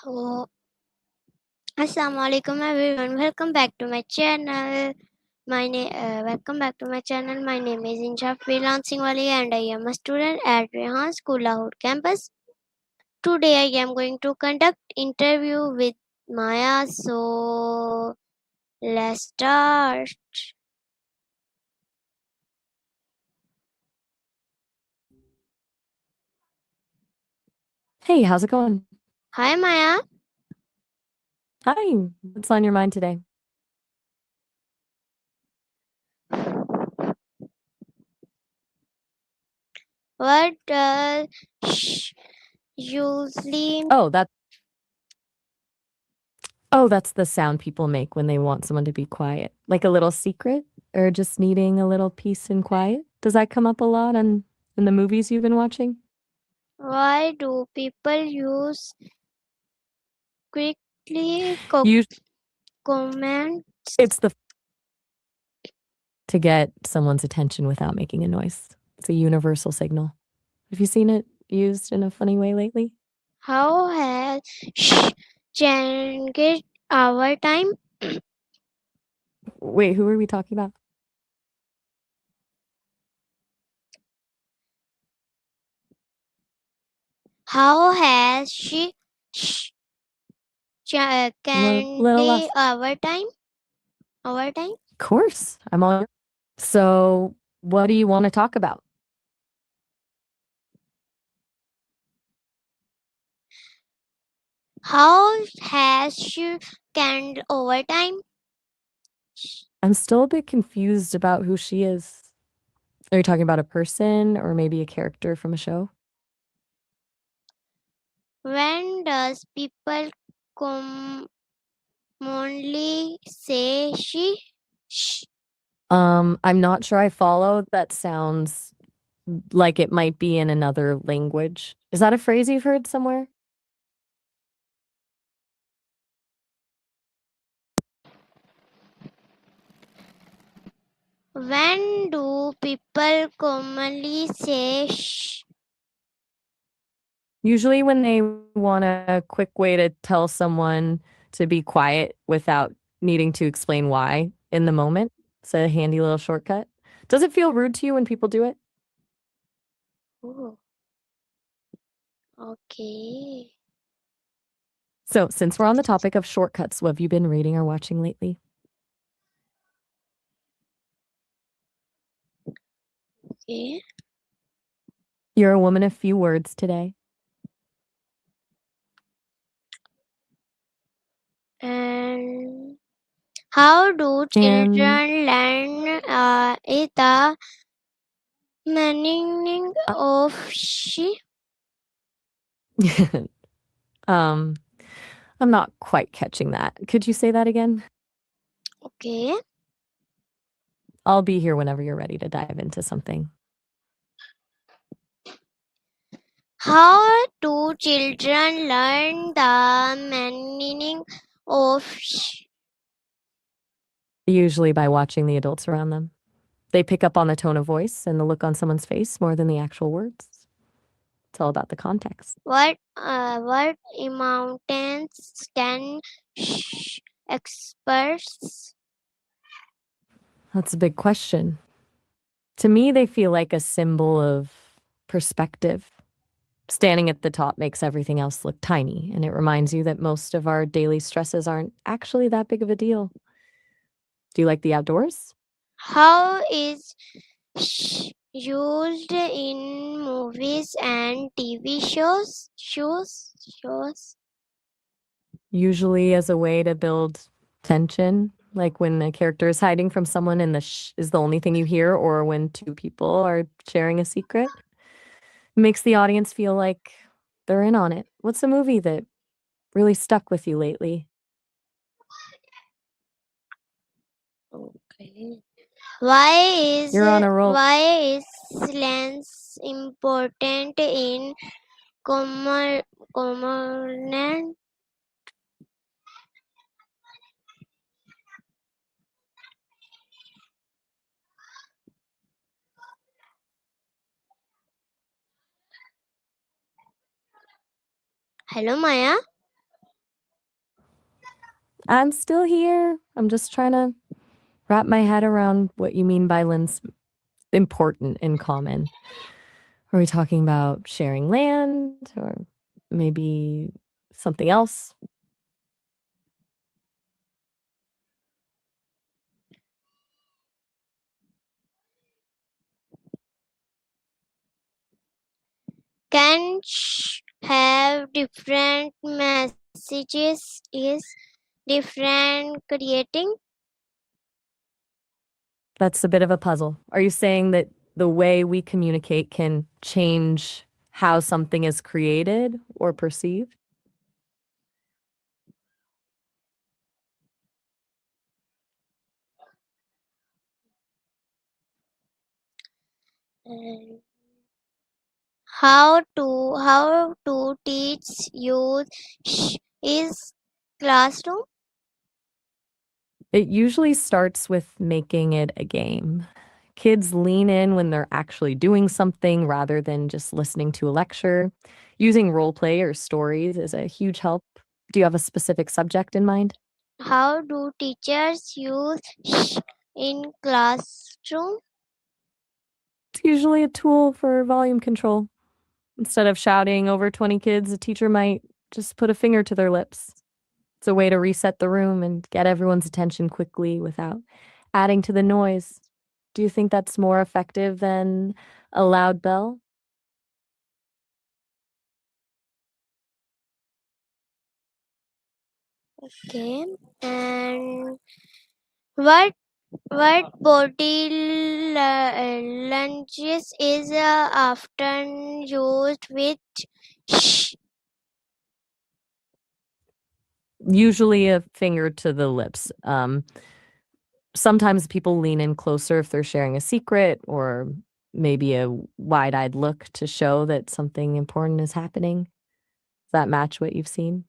Oh, Assalamu alaikum everyone. Welcome back to my channel. Welcome back to my channel. My name is Insha Freelancing Wali and I am a student at Rehan School Lahore campus. Today I am going to conduct interview with Maya. So let's start. Hey, how's it going? Hi Maya. Hi, what's on your mind today? What does shh usually Oh, that's the sound people make when they want someone to be quiet. Like a little secret or just needing a little peace and quiet. Does that come up a lot in the movies you've been watching? why do people use quickly You comment? it's to get someone's attention without making a noise. It's a universal signal. Have you seen it used in a funny way lately? How has shh changed our time? Wait, who are we talking about? How has she shh Little changed less. our time? Our time? Of course, I'm all. So, what do you want to talk about? How has she changed over time? I'm still a bit confused about who she is. Are you talking about a person or maybe a character from a show? When does people commonly say she? Shh. I'm not sure I follow. That sounds like it might be in another language. Is that a phrase you've heard somewhere? When do people commonly say shh? Usually when they want a quick way to tell someone to be quiet without needing to explain why in the moment. It's a handy little shortcut. Does it feel rude to you when people do it? Oh, okay. So, since we're on the topic of shortcuts, what have you been reading or watching lately? Okay. You're a woman of few words today. And how do children learn the meaning of she? I'm not quite catching that. Could you say that again? Okay. I'll be here whenever you're ready to dive into something. How do children learn the meaning of she? Usually by watching the adults around them. They pick up on the tone of voice and the look on someone's face more than the actual words. It's all about the context. What mountains can experts? That's a big question. To me, they feel like a symbol of perspective. Standing at the top makes everything else look tiny, and it reminds you that most of our daily stresses aren't actually that big of a deal. Do you like the outdoors? How is used in movies and TV shows? Shows. Usually as a way to build tension, like when a character is hiding from someone and the shh is the only thing you hear, or when two people are sharing a secret. It makes the audience feel like they're in on it. What's a movie that really stuck with you lately? Okay. Why You're on a roll. is lens important in component? Hello, Maya. I'm still here. I'm just trying to wrap my head around what you mean by important in common. Are we talking about sharing land or maybe something else? Can shh have different messages? Is different creating? That's a bit of a puzzle. Are you saying that the way we communicate can change how something is created or perceived? And how to teach youth shh is classroom? It usually starts with making it a game. Kids lean in when they're actually doing something rather than just listening to a lecture. Using role play or stories is a huge help. Do you have a specific subject in mind? How do teachers use shh in classroom? It's usually a tool for volume control. Instead of shouting over 20 kids, a teacher might just put a finger to their lips. It's a way to reset the room and get everyone's attention quickly without adding to the noise. Do you think that's more effective than a loud bell? Okay. And what body lunges is often used with shh? Usually a finger to the lips. Sometimes people lean in closer if they're sharing a secret or maybe a wide-eyed look to show that something important is happening. Does that match what you've seen?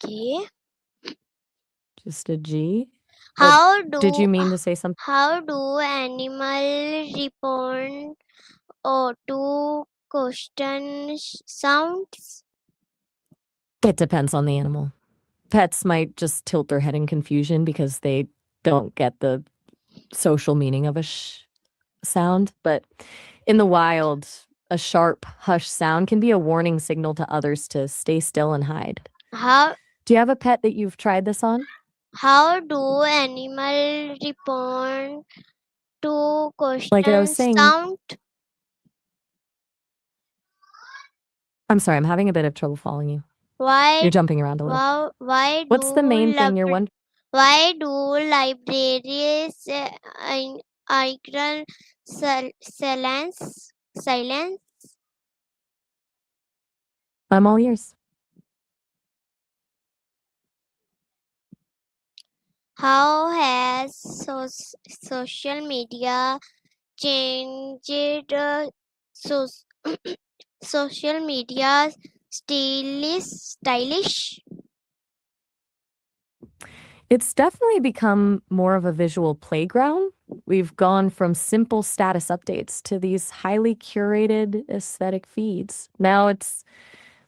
Okay. Just a G? How Did you do mean to say something? how do animals respond to question sounds? It depends on the animal. Pets might just tilt their head in confusion because they don't get the social meaning of a shh sound. But in the wild, a sharp hush sound can be a warning signal to others to stay still and hide. How Do you have a pet that you've tried this on? how do animals respond to Like I was question saying, sound? I'm sorry, I'm having a bit of trouble following you. Why You're jumping around a little. why What's the main thing you're wondering? why do libraries icon silence? I'm all ears. How has social media changed social media stylish? It's definitely become more of a visual playground. We've gone from simple status updates to these highly curated aesthetic feeds. Now it's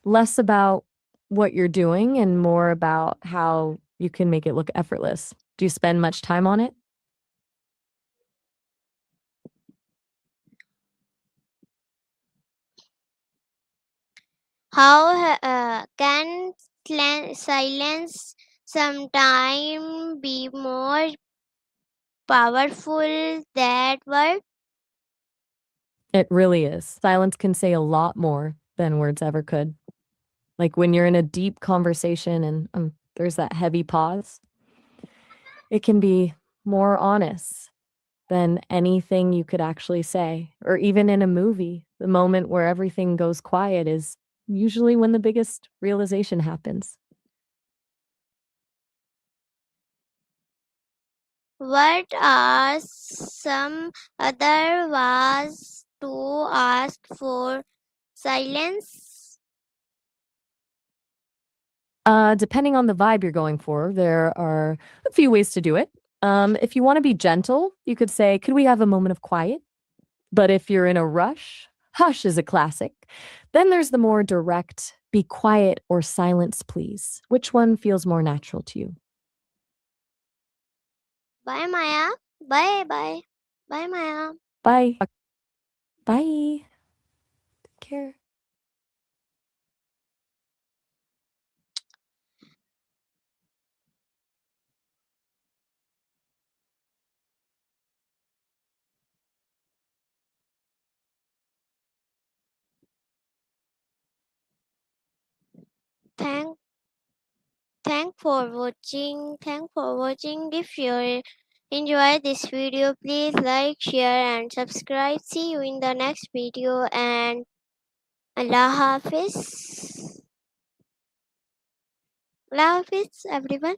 less about what you're doing and more about how you can make it look effortless. Do you spend much time on it? How can silence sometimes be more powerful than words? It really is. Silence can say a lot more than words ever could. Like when you're in a deep conversation and there's that heavy pause, it can be more honest than anything you could actually say. Or even in a movie, the moment where everything goes quiet is usually when the biggest realization happens. What are some other ways to ask for silence? Depending on the vibe you're going for, there are a few ways to do it. If you want to be gentle, you could say, "Could we have a moment of quiet?" But if you're in a rush, "Hush" is a classic. Then there's the more direct, Be quiet or silence, please. Which one feels more natural to you? Bye, Maya. Bye, bye. Bye, Maya. Bye. Bye. Take care. Thank for watching. If you enjoyed this video, please like, share and subscribe. See you in the next video, and Allah Hafiz. Allah Hafiz, everyone.